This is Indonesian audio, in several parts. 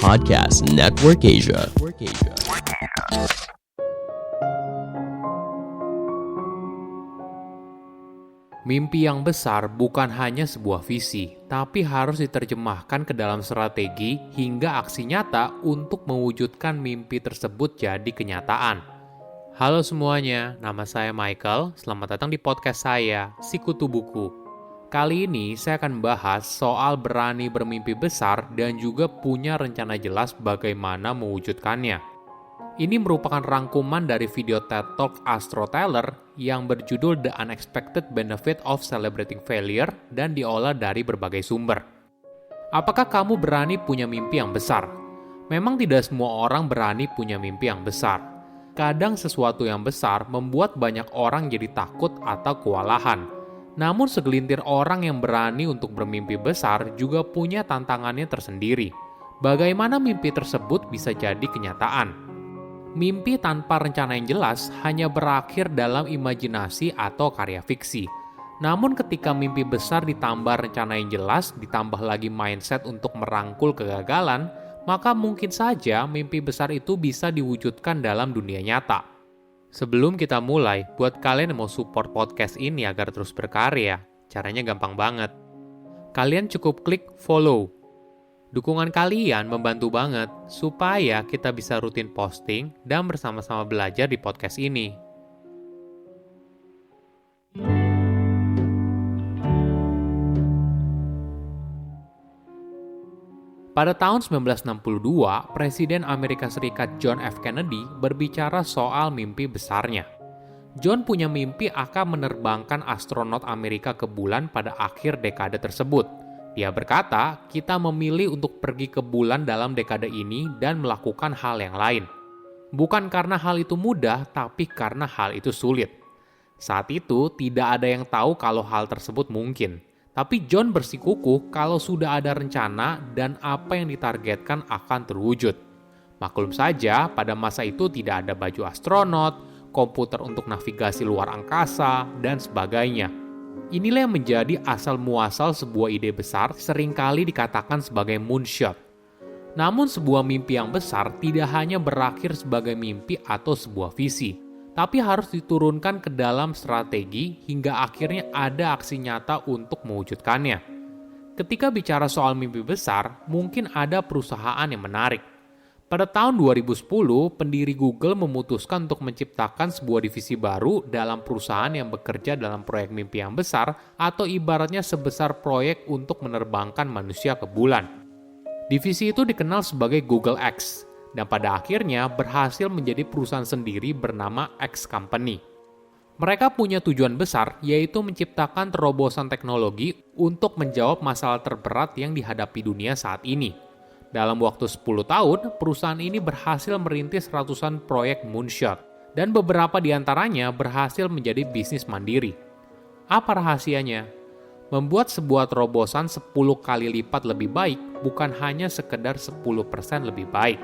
Podcast Network Asia. Mimpi yang besar bukan hanya sebuah visi, tapi harus diterjemahkan ke dalam strategi hingga aksi nyata untuk mewujudkan mimpi tersebut jadi kenyataan. Halo semuanya, nama saya Michael. Selamat datang di podcast saya, Sikutu Buku. Kali ini saya akan bahas soal berani bermimpi besar dan juga punya rencana jelas bagaimana mewujudkannya. Ini merupakan rangkuman dari video TED Talk Astro Teller yang berjudul The Unexpected Benefit of Celebrating Failure dan diolah dari berbagai sumber. Apakah kamu berani punya mimpi yang besar? Memang tidak semua orang berani punya mimpi yang besar. Kadang sesuatu yang besar membuat banyak orang jadi takut atau kewalahan. Namun segelintir orang yang berani untuk bermimpi besar juga punya tantangannya tersendiri. Bagaimana mimpi tersebut bisa jadi kenyataan? Mimpi tanpa rencana yang jelas hanya berakhir dalam imajinasi atau karya fiksi. Namun ketika mimpi besar ditambah rencana yang jelas, ditambah lagi mindset untuk merangkul kegagalan, maka mungkin saja mimpi besar itu bisa diwujudkan dalam dunia nyata. Sebelum kita mulai, buat kalian yang mau support podcast ini agar terus berkarya, caranya gampang banget. Kalian cukup klik follow. Dukungan kalian membantu banget supaya kita bisa rutin posting dan bersama-sama belajar di podcast ini. Pada tahun 1962, Presiden Amerika Serikat John F. Kennedy berbicara soal mimpi besarnya. John punya mimpi akan menerbangkan astronot Amerika ke bulan pada akhir dekade tersebut. Dia berkata, kita memilih untuk pergi ke bulan dalam dekade ini dan melakukan hal yang lain. Bukan karena hal itu mudah, tapi karena hal itu sulit. Saat itu, tidak ada yang tahu kalau hal tersebut mungkin. Tapi John bersikukuh kalau sudah ada rencana dan apa yang ditargetkan akan terwujud. Maklum saja, pada masa itu tidak ada baju astronot, komputer untuk navigasi luar angkasa, dan sebagainya. Inilah yang menjadi asal-muasal sebuah ide besar seringkali dikatakan sebagai moonshot. Namun sebuah mimpi yang besar tidak hanya berakhir sebagai mimpi atau sebuah visi, tapi harus diturunkan ke dalam strategi hingga akhirnya ada aksi nyata untuk mewujudkannya. Ketika bicara soal mimpi besar, mungkin ada perusahaan yang menarik. Pada tahun 2010, pendiri Google memutuskan untuk menciptakan sebuah divisi baru dalam perusahaan yang bekerja dalam proyek mimpi yang besar atau ibaratnya sebesar proyek untuk menerbangkan manusia ke bulan. Divisi itu dikenal sebagai Google X. Dan pada akhirnya berhasil menjadi perusahaan sendiri bernama X Company. Mereka punya tujuan besar, yaitu menciptakan terobosan teknologi untuk menjawab masalah terberat yang dihadapi dunia saat ini. Dalam waktu 10 tahun, perusahaan ini berhasil merintis ratusan proyek moonshot, dan beberapa di antaranya berhasil menjadi bisnis mandiri. Apa rahasianya? Membuat sebuah terobosan 10 kali lipat lebih baik, bukan hanya sekedar 10% lebih baik.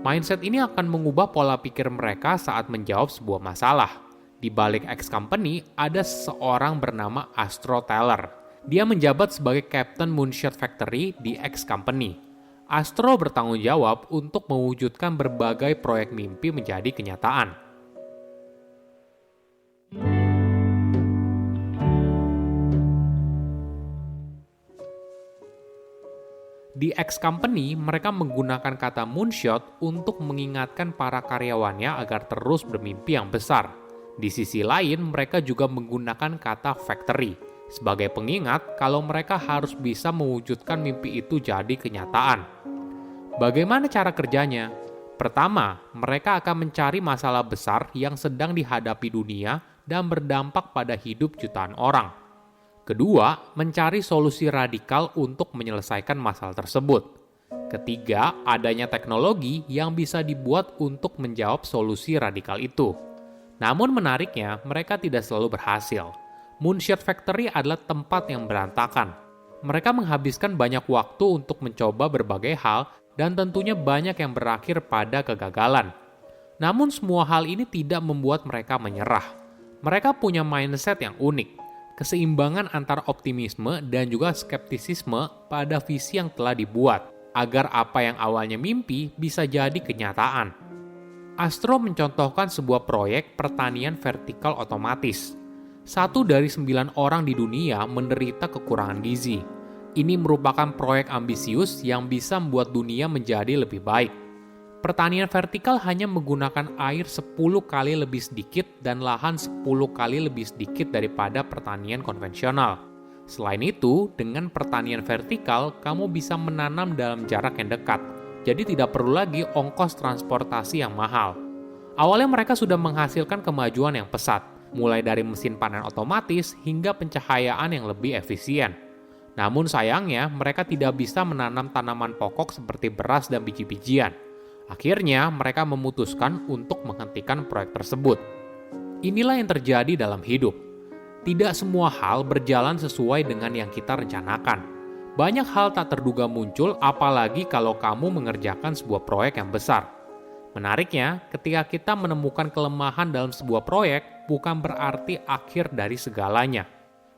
Mindset ini akan mengubah pola pikir mereka saat menjawab sebuah masalah. Di balik X Company, ada seseorang bernama Astro Teller. Dia menjabat sebagai Captain Moonshot Factory di X Company. Astro bertanggung jawab untuk mewujudkan berbagai proyek mimpi menjadi kenyataan. Di X Company, mereka menggunakan kata moonshot untuk mengingatkan para karyawannya agar terus bermimpi yang besar. Di sisi lain, mereka juga menggunakan kata factory sebagai pengingat kalau mereka harus bisa mewujudkan mimpi itu jadi kenyataan. Bagaimana cara kerjanya? Pertama, mereka akan mencari masalah besar yang sedang dihadapi dunia dan berdampak pada hidup jutaan orang. Kedua, mencari solusi radikal untuk menyelesaikan masalah tersebut. Ketiga, adanya teknologi yang bisa dibuat untuk menjawab solusi radikal itu. Namun menariknya, mereka tidak selalu berhasil. Moonshot Factory adalah tempat yang berantakan. Mereka menghabiskan banyak waktu untuk mencoba berbagai hal dan tentunya banyak yang berakhir pada kegagalan. Namun semua hal ini tidak membuat mereka menyerah. Mereka punya mindset yang unik. Keseimbangan antara optimisme dan juga skeptisisme pada visi yang telah dibuat. agar apa yang awalnya mimpi bisa jadi kenyataan. Astro mencontohkan sebuah proyek pertanian vertikal otomatis. 1 dari 9 orang di dunia menderita kekurangan gizi. Ini merupakan proyek ambisius yang bisa membuat dunia menjadi lebih baik. Pertanian vertikal hanya menggunakan air 10 kali lebih sedikit dan lahan 10 kali lebih sedikit daripada pertanian konvensional. Selain itu, dengan pertanian vertikal, kamu bisa menanam dalam jarak yang dekat, jadi tidak perlu lagi ongkos transportasi yang mahal. Awalnya mereka sudah menghasilkan kemajuan yang pesat, mulai dari mesin panen otomatis hingga pencahayaan yang lebih efisien. Namun sayangnya, mereka tidak bisa menanam tanaman pokok seperti beras dan biji-bijian. Akhirnya, mereka memutuskan untuk menghentikan proyek tersebut. Inilah yang terjadi dalam hidup. Tidak semua hal berjalan sesuai dengan yang kita rencanakan. Banyak hal tak terduga muncul, apalagi kalau kamu mengerjakan sebuah proyek yang besar. Menariknya, ketika kita menemukan kelemahan dalam sebuah proyek, bukan berarti akhir dari segalanya.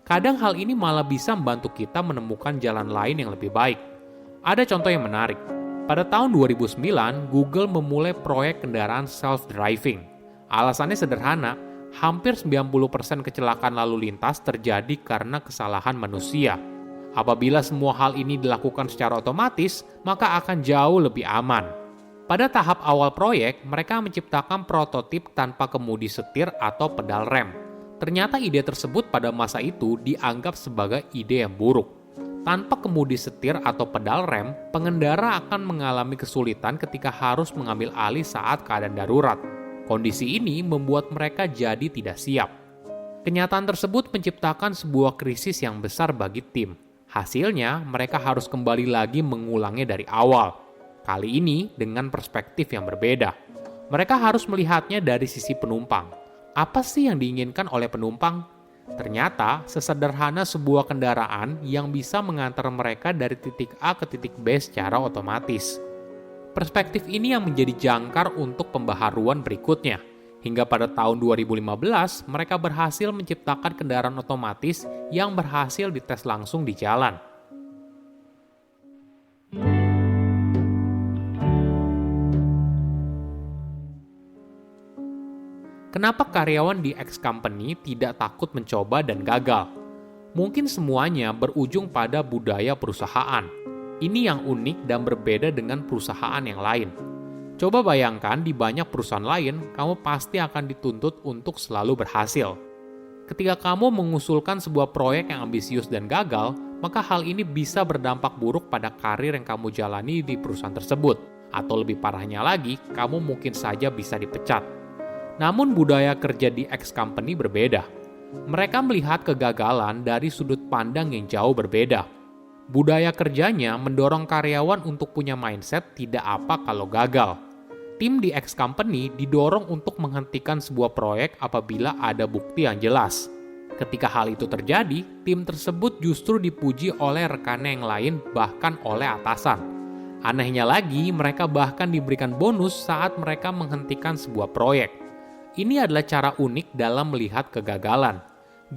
Kadang hal ini malah bisa membantu kita menemukan jalan lain yang lebih baik. Ada contoh yang menarik. Pada tahun 2009, Google memulai proyek kendaraan self-driving. Alasannya sederhana, hampir 90% kecelakaan lalu lintas terjadi karena kesalahan manusia. Apabila semua hal ini dilakukan secara otomatis, maka akan jauh lebih aman. Pada tahap awal proyek, mereka menciptakan prototip tanpa kemudi setir atau pedal rem. Ternyata ide tersebut pada masa itu dianggap sebagai ide yang buruk. Tanpa kemudi setir atau pedal rem, pengendara akan mengalami kesulitan ketika harus mengambil alih saat keadaan darurat. Kondisi ini membuat mereka jadi tidak siap. Kenyataan tersebut menciptakan sebuah krisis yang besar bagi tim. Hasilnya, mereka harus kembali lagi mengulangnya dari awal. Kali ini dengan perspektif yang berbeda. Mereka harus melihatnya dari sisi penumpang. Apa sih yang diinginkan oleh penumpang? Ternyata, sesederhana sebuah kendaraan yang bisa mengantar mereka dari titik A ke titik B secara otomatis. Perspektif ini yang menjadi jangkar untuk pembaharuan berikutnya. Hingga pada tahun 2015, mereka berhasil menciptakan kendaraan otomatis yang berhasil dites langsung di jalan. Kenapa karyawan di X company tidak takut mencoba dan gagal? Mungkin semuanya berujung pada budaya perusahaan. Ini yang unik dan berbeda dengan perusahaan yang lain. Coba bayangkan di banyak perusahaan lain, kamu pasti akan dituntut untuk selalu berhasil. Ketika kamu mengusulkan sebuah proyek yang ambisius dan gagal, maka hal ini bisa berdampak buruk pada karir yang kamu jalani di perusahaan tersebut. Atau lebih parahnya lagi, kamu mungkin saja bisa dipecat. Namun budaya kerja di X company berbeda. Mereka melihat kegagalan dari sudut pandang yang jauh berbeda. Budaya kerjanya mendorong karyawan untuk punya mindset tidak apa kalau gagal. Tim di X company didorong untuk menghentikan sebuah proyek apabila ada bukti yang jelas. Ketika hal itu terjadi, tim tersebut justru dipuji oleh rekannya yang lain bahkan oleh atasan. Anehnya lagi, mereka bahkan diberikan bonus saat mereka menghentikan sebuah proyek. Ini adalah cara unik dalam melihat kegagalan.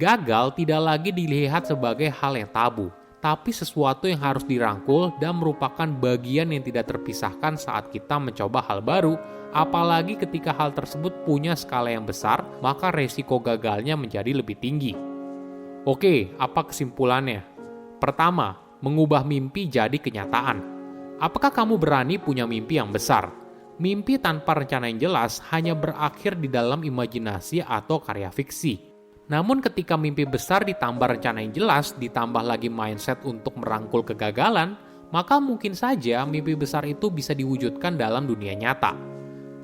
Gagal tidak lagi dilihat sebagai hal yang tabu, tapi sesuatu yang harus dirangkul dan merupakan bagian yang tidak terpisahkan saat kita mencoba hal baru, apalagi ketika hal tersebut punya skala yang besar, maka resiko gagalnya menjadi lebih tinggi. Oke, apa kesimpulannya? Pertama, mengubah mimpi jadi kenyataan. Apakah kamu berani punya mimpi yang besar? Mimpi tanpa rencana yang jelas hanya berakhir di dalam imajinasi atau karya fiksi. Namun ketika mimpi besar ditambah rencana yang jelas, ditambah lagi mindset untuk merangkul kegagalan, maka mungkin saja mimpi besar itu bisa diwujudkan dalam dunia nyata.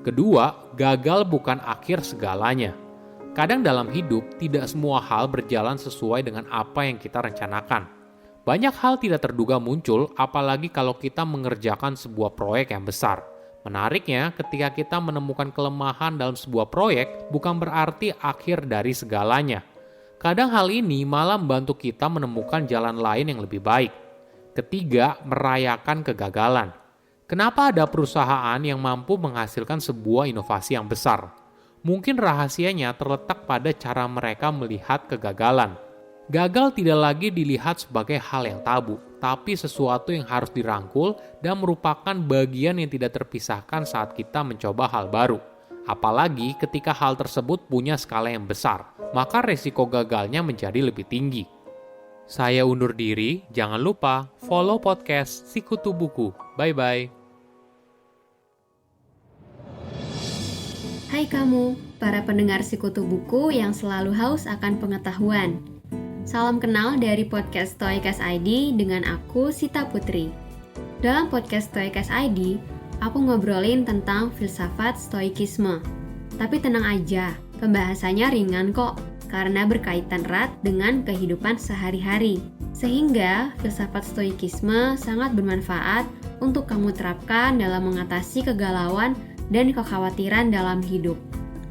Kedua, gagal bukan akhir segalanya. Kadang dalam hidup, tidak semua hal berjalan sesuai dengan apa yang kita rencanakan. Banyak hal tidak terduga muncul, apalagi kalau kita mengerjakan sebuah proyek yang besar. Menariknya, ketika kita menemukan kelemahan dalam sebuah proyek, bukan berarti akhir dari segalanya. Kadang hal ini malah membantu kita menemukan jalan lain yang lebih baik. Ketiga, merayakan kegagalan. Kenapa ada perusahaan yang mampu menghasilkan sebuah inovasi yang besar? Mungkin rahasianya terletak pada cara mereka melihat kegagalan. Gagal tidak lagi dilihat sebagai hal yang tabu, tapi sesuatu yang harus dirangkul dan merupakan bagian yang tidak terpisahkan saat kita mencoba hal baru. Apalagi ketika hal tersebut punya skala yang besar, maka resiko gagalnya menjadi lebih tinggi. Saya undur diri, jangan lupa follow podcast Sikutu Buku. Bye-bye. Hai kamu, para pendengar Sikutu Buku yang selalu haus akan pengetahuan. Salam kenal dari podcast Stoikas ID dengan aku, Sita Putri. Dalam podcast Stoikas ID, aku ngobrolin tentang filsafat stoikisme. Tapi tenang aja, pembahasannya ringan kok, karena berkaitan erat dengan kehidupan sehari-hari. Sehingga filsafat stoikisme sangat bermanfaat untuk kamu terapkan dalam mengatasi kegalauan dan kekhawatiran dalam hidup.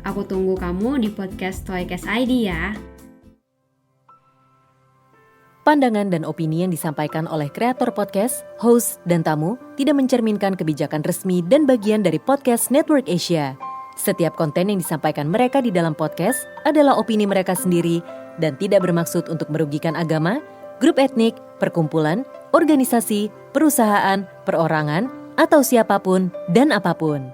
Aku tunggu kamu di podcast Stoikas ID ya. Pandangan dan opini yang disampaikan oleh kreator podcast, host, dan tamu tidak mencerminkan kebijakan resmi dan bagian dari podcast Network Asia. Setiap konten yang disampaikan mereka di dalam podcast adalah opini mereka sendiri dan tidak bermaksud untuk merugikan agama, grup etnik, perkumpulan, organisasi, perusahaan, perorangan, atau siapapun dan apapun.